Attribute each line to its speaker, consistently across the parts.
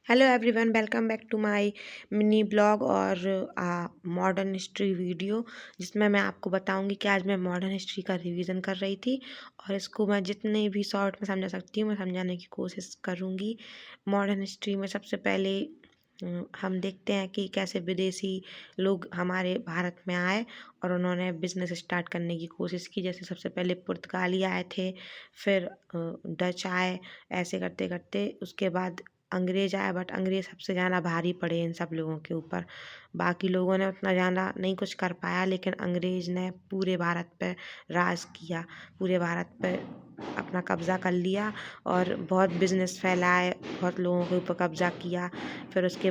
Speaker 1: Hello everyone, welcome back to my mini blog और modern history video, जिसमें मैं आपको बताऊंगी कि आज मैं मॉडर्न हिस्ट्री का रिवीजन कर रही थी और इसको मैं जितने भी शॉर्ट में समझा सकती हूँ मैं समझाने की कोशिश करूँगी। मॉडर्न हिस्ट्री में सबसे पहले हम देखते हैं कि कैसे विदेशी लोग हमारे भारत में आए और उन्होंने बिजनेस स्टार्ट करने की कोशिश की। जैसे सबसे पहले पुर्तगाली आए थे, फिर डच आए, ऐसे करते करते उसके बाद अंग्रेज आए। बट अंग्रेज सबसे ज़्यादा भारी पड़े इन सब लोगों के ऊपर। बाकी लोगों ने उतना ज़्यादा नहीं कुछ कर पाया, लेकिन अंग्रेज ने पूरे भारत पे राज किया, पूरे भारत पे अपना कब्ज़ा कर लिया और बहुत बिजनेस फैलाए, बहुत लोगों के ऊपर कब्ज़ा किया। फिर उसके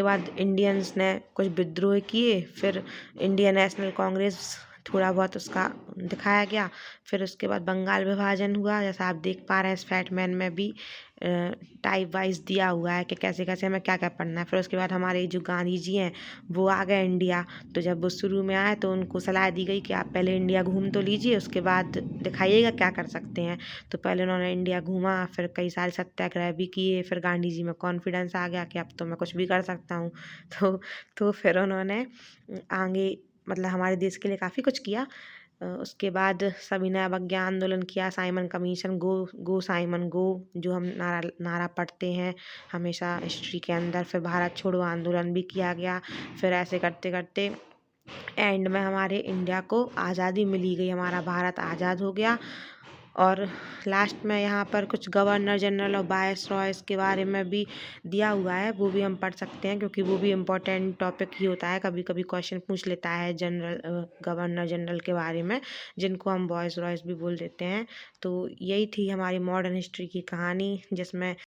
Speaker 1: बाद इंडियंस ने कुछ विद्रोह किए, फिर इंडियन नेशनल कांग्रेस थोड़ा बहुत उसका दिखाया गया। फिर उसके बाद बंगाल विभाजन हुआ, जैसा आप देख पा रहे हैं इस फैटमैन में भी टाइप वाइज दिया हुआ है कि कैसे कैसे हमें क्या क्या पढ़ना है। फिर उसके बाद हमारे जो गांधी जी हैं वो आ गए इंडिया। तो जब वो शुरू में आए तो उनको सलाह दी गई कि आप पहले इंडिया घूम तो लीजिए, उसके बाद दिखाइएगा क्या कर सकते हैं। तो पहले उन्होंने इंडिया घूमा, फिर कई सारे सत्याग्रह भी किए। फिर गांधी जी में कॉन्फिडेंस आ गया कि अब तो मैं कुछ भी कर सकता हूँ। तो फिर उन्होंने आगे मतलब हमारे देश के लिए काफ़ी कुछ किया। उसके बाद सभी ने अवज्ञा आंदोलन किया, साइमन कमीशन, गो गो साइमन गो, जो हम नारा नारा पढ़ते हैं हमेशा हिस्ट्री के अंदर। फिर भारत छोड़ो आंदोलन भी किया गया। फिर ऐसे करते करते एंड में हमारे इंडिया को आज़ादी मिली गई, हमारा भारत आज़ाद हो गया। और लास्ट में यहाँ पर कुछ गवर्नर जनरल और वाइस रॉयस के बारे में भी दिया हुआ है, वो भी हम पढ़ सकते हैं क्योंकि वो भी इम्पोर्टेंट टॉपिक ही होता है। कभी कभी क्वेश्चन पूछ लेता है गवर्नर जनरल के बारे में, जिनको हम वाइस रॉयस भी बोल देते हैं। तो यही थी हमारी मॉडर्न हिस्ट्री की कहानी, जिसमें